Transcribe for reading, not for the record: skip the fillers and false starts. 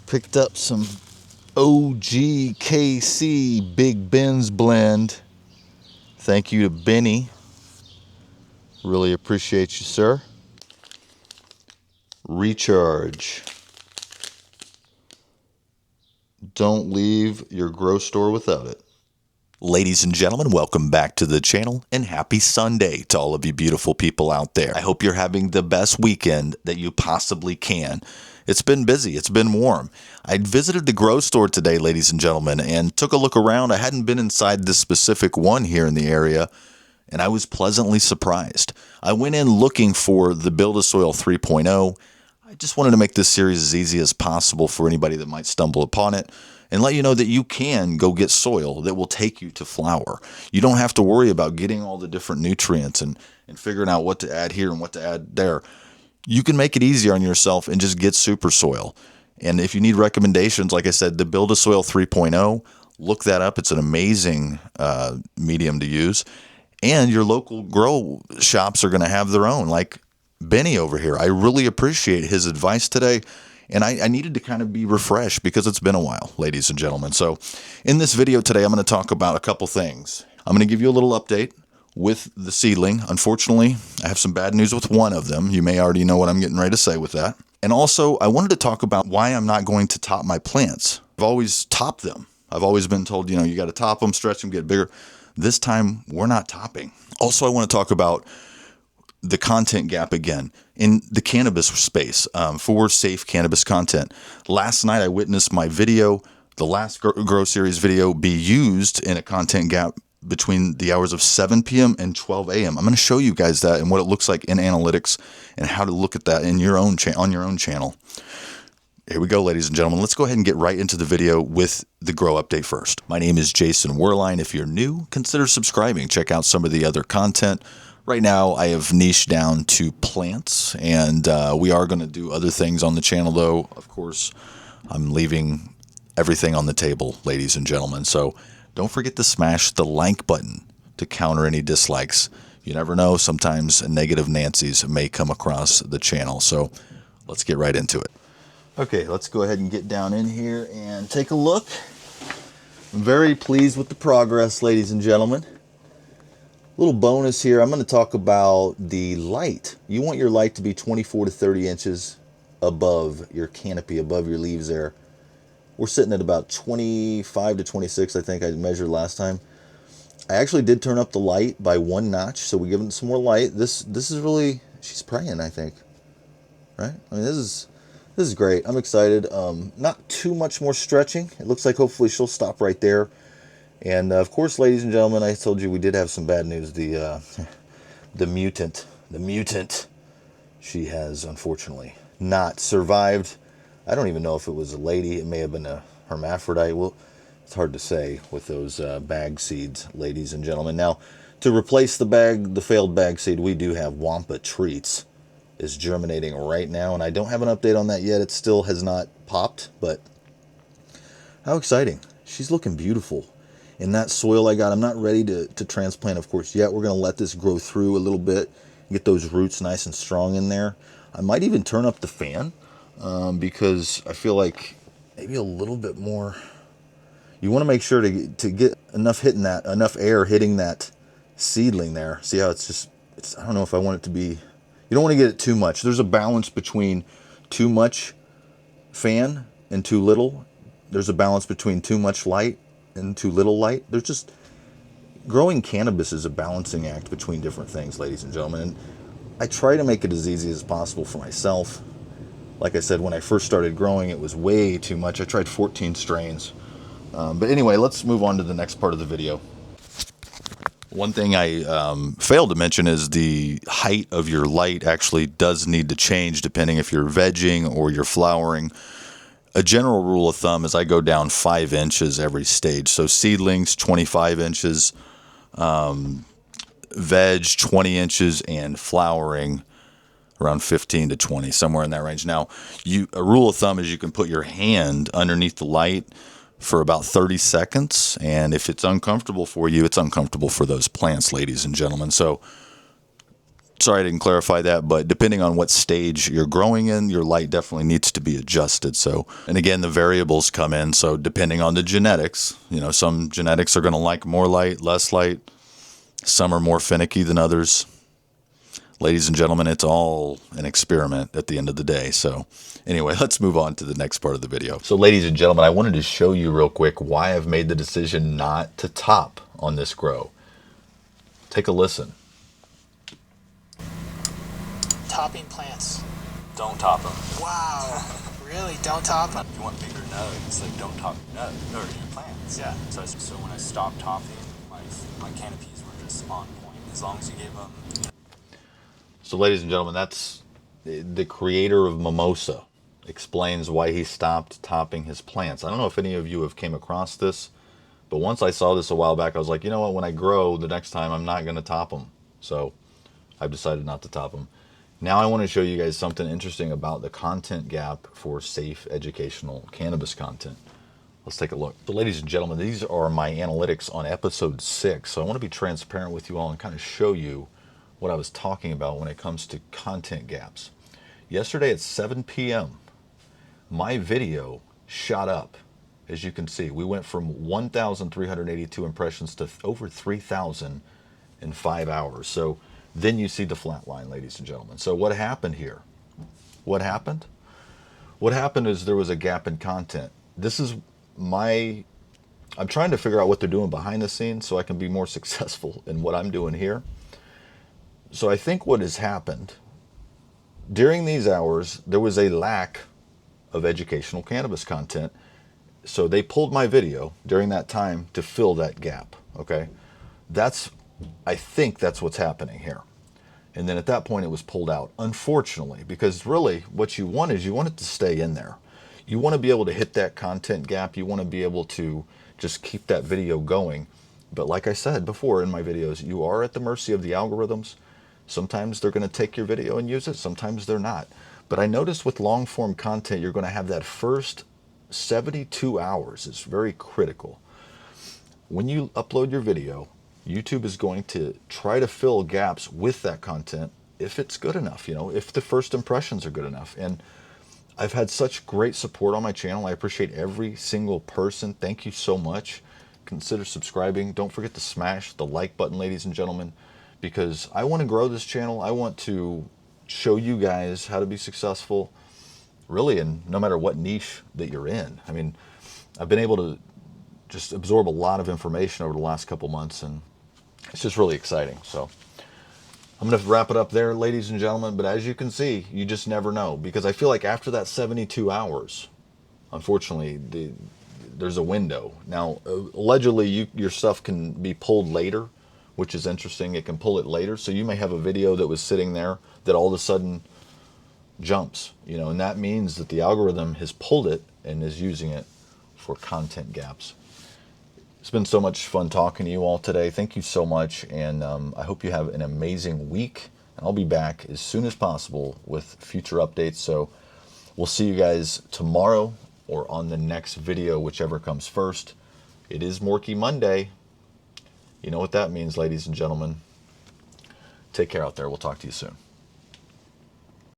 Picked up some OGKC Big Ben's blend. Thank you to Benny. Really appreciate you, sir. Recharge. Don't leave your grow store without it. Ladies and gentlemen, welcome back to the channel and happy Sunday to all of you beautiful people out there. I hope you're having the best weekend that you possibly can. It's been busy. It's been warm. I visited the grow store today, ladies and gentlemen, and took a look around. I hadn't been inside this specific one here in the area, and I was pleasantly surprised. I went in looking for the Build-A-Soil 3.0. I just wanted to make this series as easy as possible for anybody that might stumble upon it, and let you know that you can go get soil that will take you to flower. You don't have to worry about getting all the different nutrients and figuring out what to add here and what to add there. You can make it easier on yourself and just get super soil. And if you need recommendations, like I said, the Build-A-Soil 3.0, look that up. It's an amazing medium to use. And your local grow shops are going to have their own, like Benny over here. I really appreciate his advice today. And I needed to kind of be refreshed because it's been a while, ladies and gentlemen. So in this video today, I'm going to talk about a couple things. I'm going to give you a little update with the seedling. Unfortunately, I have some bad news with one of them. You may already know what I'm getting ready to say with that. And also, I wanted to talk about why I'm not going to top my plants. I've always topped them. I've always been told, you got to top them, stretch them, get bigger. This time, we're not topping. Also, I want to talk about the content gap again in the cannabis space for safe cannabis content. Last night, I witnessed my video, the last Grow Series video, be used in a content gap between the hours of 7 p.m. and 12 a.m. I'm going to show you guys that and what it looks like in analytics and how to look at that in your own on your own channel. Here we go, ladies and gentlemen. Let's go ahead and get right into the video with the grow update first. My name is Jason Werline. If you're new, consider subscribing. Check out some of the other content. Right now, I have niched down to plants, and we are going to do other things on the channel, though. Of course, I'm leaving everything on the table, ladies and gentlemen. So don't forget to smash the like button to counter any dislikes. You never know. Sometimes negative Nancy's may come across the channel. So let's get right into it. Okay, let's go ahead and get down in here and take a look. I'm very pleased with the progress, ladies and gentlemen. Little bonus here, I'm going to talk about the light. You want your light to be 24 to 30 inches above your canopy, above your leaves there. We're sitting at about 25 to 26, I think I measured last time. I actually did turn up the light by 1 notch, so we're giving it some more light. This is really, she's praying, I think. Right? I mean, this is great. I'm excited. Not too much more stretching. It looks like hopefully she'll stop right there. And of course, ladies and gentlemen, I told you we did have some bad news. The mutant, she has unfortunately not survived. I don't even know if it was a lady. It may have been a hermaphrodite. Well, it's hard to say with those bag seeds, ladies and gentlemen. Now, to replace the failed bag seed, we do have Wampa Treats is germinating right now, and I don't have an update on that yet. It still has not popped, but how exciting! She's looking beautiful. In that soil I got, I'm not ready to transplant, of course, yet. We're going to let this grow through a little bit, get those roots nice and strong in there. I might even turn up the fan because I feel like maybe a little bit more. You want to make sure to get enough air hitting that seedling there. See how it's I don't know if I want it to be, you don't want to get it too much. There's a balance between too much fan and too little. There's a balance between too much light and too little light. There's just, growing cannabis is a balancing act between different things, ladies and gentlemen. And I try to make it as easy as possible for myself. Like I said, when I first started growing, it was way too much. I tried 14 strains. But anyway, let's move on to the next part of the video. One thing I failed to mention is the height of your light actually does need to change depending if you're vegging or you're flowering. A general rule of thumb is I go down 5 inches every stage. So seedlings, 25 inches, veg, 20 inches, and flowering around 15 to 20, somewhere in that range. Now, a rule of thumb is you can put your hand underneath the light for about 30 seconds. And if it's uncomfortable for you, it's uncomfortable for those plants, ladies and gentlemen. So Sorry I didn't clarify that, but depending on what stage you're growing in, your light definitely needs to be adjusted. So, and again, the variables come in. So depending on the genetics, you know, some genetics are going to like more light, less light. Some are more finicky than others. Ladies and gentlemen, it's all an experiment at the end of the day. So anyway, let's move on to the next part of the video. So ladies and gentlemen, I wanted to show you real quick why I've made the decision not to top on this grow. Take a listen. Topping plants. Don't top them. Wow. Really? Don't top them? If you want bigger nugs, like don't top your nugs or your plants. Yeah. So when I stopped topping, my canopies were just on point. As long as you gave them. So ladies and gentlemen, that's the creator of Mimosa explains why he stopped topping his plants. I don't know if any of you have came across this, but once I saw this a while back, I was like, you know what, when I grow the next time, I'm not going to top them. So I've decided not to top them. Now I want to show you guys something interesting about the content gap for safe educational cannabis content. Let's take a look. So ladies and gentlemen, these are my analytics on episode 6. So I want to be transparent with you all and kind of show you what I was talking about when it comes to content gaps. Yesterday at 7 p.m., my video shot up. As you can see, we went from 1,382 impressions to over 3,000 in 5 hours. So then you see the flat line, ladies and gentlemen. So what happened here? What happened? What happened is there was a gap in content. This is I'm trying to figure out what they're doing behind the scenes so I can be more successful in what I'm doing here. So I think what has happened, during these hours, there was a lack of educational cannabis content. So they pulled my video during that time to fill that gap, okay? I think that's what's happening here. And then at that point, it was pulled out, unfortunately, because really what you want is you want it to stay in there. You want to be able to hit that content gap. You want to be able to just keep that video going. But like I said before in my videos, you are at the mercy of the algorithms. Sometimes they're going to take your video and use it. Sometimes they're not. But I noticed with long form content, you're going to have that first 72 hours. It's very critical. When you upload your video, YouTube is going to try to fill gaps with that content if it's good enough, you know, if the first impressions are good enough. And I've had such great support on my channel. I appreciate every single person. Thank you so much. Consider subscribing. Don't forget to smash the like button, ladies and gentlemen, because I want to grow this channel. I want to show you guys how to be successful, really, in no matter what niche that you're in. I mean, I've been able to just absorb a lot of information over the last couple months, and it's just really exciting. So I'm going to wrap it up there, ladies and gentlemen. But as you can see, you just never know, because I feel like after that 72 hours, unfortunately, there's a window. Now, allegedly, your stuff can be pulled later, which is interesting. It can pull it later. So you may have a video that was sitting there that all of a sudden jumps, you know, and that means that the algorithm has pulled it and is using it for content gaps. It's been so much fun talking to you all today. Thank you so much. And I hope you have an amazing week. And I'll be back as soon as possible with future updates. So we'll see you guys tomorrow or on the next video, whichever comes first. It is Morky Monday. You know what that means, ladies and gentlemen. Take care out there. We'll talk to you soon.